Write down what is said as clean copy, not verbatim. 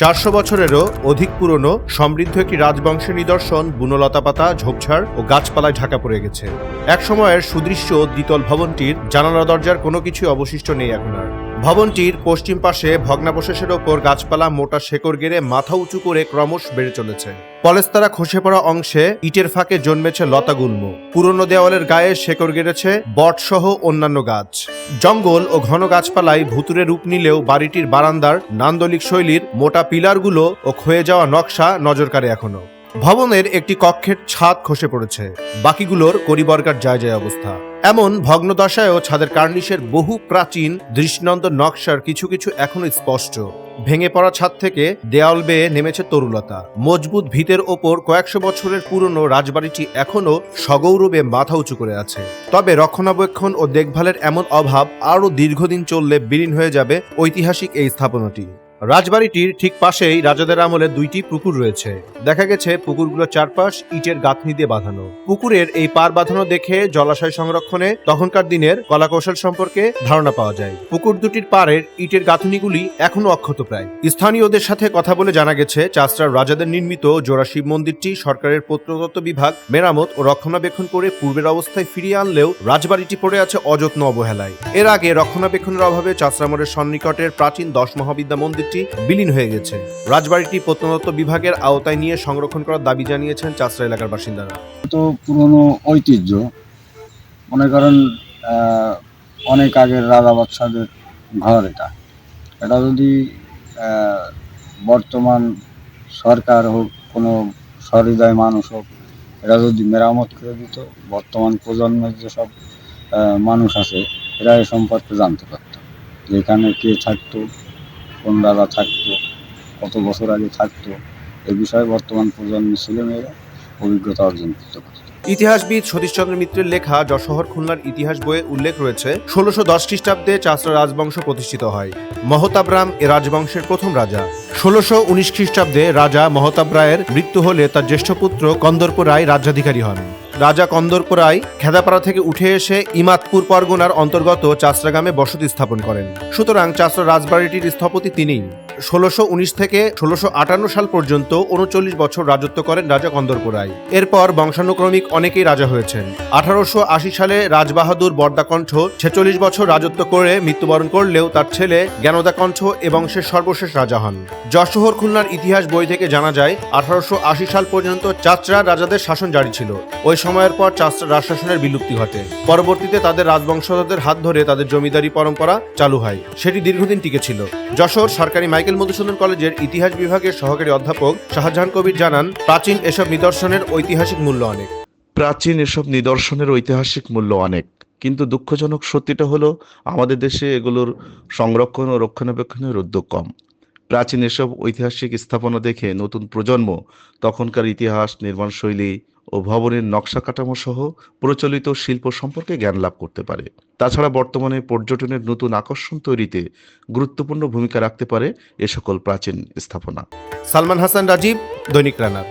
400 বছরেরও অধিক পুরনো সমৃদ্ধ একটি রাজবংশের নিদর্শন বুনোলতা পাতা, ঝোপঝাড় ও গাছপালায় ঢাকা পড়ে গেছে। এক সময়ের সুদৃশ্য দ্বিতল ভবনটির জানালা দরজার কোনো কিছুই অবশিষ্ট নেই এখন আর। ভবনটির পশ্চিম পাশে ভগ্নাবশেষের ওপর গাছপালা মোটা শেকড় গেড়ে মাথা উঁচু করে ক্রমশ বেড়ে চলেছে। পলেস্তারা খসে পড়া অংশে ইটের ফাঁকে জন্মেছে লতাগুল্ম। পুরনো দেওয়ালের গায়ে শেকড় গেড়েছে বটসহ অন্যান্য গাছ। জঙ্গল ও ঘন গাছপালায় ভুতুরে রূপ নিলেও বাড়িটির বারান্দার নান্দনিক শৈলীর মোটা পিলারগুলো ও ক্ষয়ে যাওয়া নকশা নজর কাড়ে এখনো। ভবনের একটি কক্ষের ছাদ খসে পড়েছে, বাকিগুলোর করিবর্গার যায় যায় অবস্থা। এমন ভগ্নদশায়ও ছাদের কার্নিশের বহু প্রাচীন দৃষ্টিনন্দন নকশার কিছু কিছু এখনো স্পষ্ট। ভেঙে পড়া ছাদ থেকে দেয়াল বেয়ে নেমেছে তরুলতা। মজবুত ভিতের ওপর কয়েকশো বছরের পুরনো রাজবাড়িটি এখনো সগৌরবে মাথা উঁচু করে আছে। তবে রক্ষণাবেক্ষণ ও দেখভালের এমন অভাব আরও দীর্ঘদিন চললে বিলীন হয়ে যাবে ঐতিহাসিক এই স্থাপনাটি। রাজবাড়িটির ঠিক পাশেই রাজাদের আমলে দুইটি পুকুর রয়েছে। দেখা গেছে পুকুরগুলোর চারপাশ ইটের গাঁথনি দিয়ে বাঁধানো। পুকুরের এই পার বাঁধানো দেখে জলাশয় সংরক্ষণে তখনকার দিনের কলাকৌশল সম্পর্কে ধারণা পাওয়া যায়। পুকুর দুটির পাড়ের ইটের গাঁথনিগুলি এখনো অক্ষত প্রায়। স্থানীয়দের সাথে কথা বলে জানা গেছে, চাষড়ার রাজাদের নির্মিত জোড়া শিব মন্দিরটি সরকারের প্রত্নতত্ত্ব বিভাগ মেরামত ও রক্ষণাবেক্ষণ করে পূর্বের অবস্থায় ফিরিয়ে আনলেও রাজবাড়িটি পড়ে আছে অযত্ন অবহেলায়। এর আগে রক্ষণাবেক্ষণের অভাবে চাষড়ামোড়ের সন্নিকটের প্রাচীন 10 মহাবিদ্যা মন্দির বিলীন হয়ে গেছে। রাজবাড়িটি প্রত্নতত্ত্ব বিভাগের আওতায় নিয়ে সংরক্ষণ করার দাবি জানিয়েছেন চাষড়া এলাকার বাসিন্দারা। তো পুরনো ঐতিহ্য, মনে করেন অনেক আগের রাজা বাদশাদের ঘর। এটা যদি বর্তমান সরকার হোক, কোনো সহৃদয় মানুষ হোক, এরা যদি মেরামত করে দিত, বর্তমান প্রজন্মের যেসব মানুষ আছে এরা এ সম্পর্কে জানতে পারত যে এখানে কে থাকতো, কোন রাজা থাকতো, কত বছর আগে থাকতো। এ বিষয়ে বর্তমান প্রজন্মের ছেলেমেয়েরা অভিজ্ঞতা অর্জন করতে পারে। ইতিহাসবিদ সতীশচন্দ্র মিত্রের লেখা যশোহর খুলনার ইতিহাস বইয়ে উল্লেখ রয়েছে, 1610 খ্রিস্টাব্দে চাষড়া রাজবংশ প্রতিষ্ঠিত হয়। মহতাবরাম এ রাজবংশের প্রথম রাজা। 1619 খ্রিস্টাব্দে রাজা মহতাব রায়ের মৃত্যু হলে তার জ্যেষ্ঠ পুত্র কন্দর্প রায় রাজ্যাধিকারী হন। রাজা কন্দর্প রায় খেদাপাড়া থেকে উঠে এসে ইমাদপুর পরগনার অন্তর্গত চাষড়া গ্রামে বসতি স্থাপন করেন। সুতরাং চাষড়া রাজবাড়িটির স্থপতি তিনিই। 1619 থেকে 1658 সাল পর্যন্ত 39 বছর রাজত্ব করেন রাজা কন্দর্প রায়। এরপর বংশানুক্রমিক অনেকেই রাজা হয়েছেন। 1880 সালে রাজবাহাদুর বরদাকণ্ঠ 46 বছর রাজত্ব করে মৃত্যুবরণ করলেও তার ছেলে জ্ঞানদাকণ্ঠ এ বংশের সর্বশেষ রাজা হন। যশোহর খুলনার ইতিহাস বই থেকে জানা যায়, 1880 সাল পর্যন্ত চাষড়া রাজাদের শাসন জারি ছিল। ওই সময়ের পর চাষড়া রাজশাসনের বিলুপ্তি ঘটে। পরবর্তীতে তাদের রাজবংশধরদের হাত ধরে তাদের জমিদারি পরম্পরা চালু হয়। সেটি দীর্ঘদিন টিকে ছিল। যশোর সরকারি মাইকেল মধুসূদন কলেজের ইতিহাস বিভাগের সহকারী অধ্যাপক শাহজাহান কবির জানান, প্রাচীন এসব নিদর্শনের ঐতিহাসিক মূল্য অনেক। প্রাচীন এসব নিদর্শনের ঐতিহাসিক মূল্য অনেক, কিন্তু দুঃখজনক সত্যিটা হলো আমাদের দেশে এগুলোর সংরক্ষণ ও রক্ষণাবেক্ষণের উদ্যোগ কম। প্রাচীন এসব ঐতিহাসিক স্থাপনা দেখে নতুন প্রজন্ম তখনকার ইতিহাস, নির্মাণশৈলী ও ভবনের নকশা কাঠামো সহ প্রচলিত শিল্প সম্পর্কে জ্ঞান লাভ করতে পারে। তাছাড়া বর্তমানে পর্যটনের নতুন আকর্ষণ তৈরিতে গুরুত্বপূর্ণ ভূমিকা রাখতে পারে এ সকল প্রাচীন স্থাপনা। সালমান হাসান, রাজীব, দৈনিক রানা।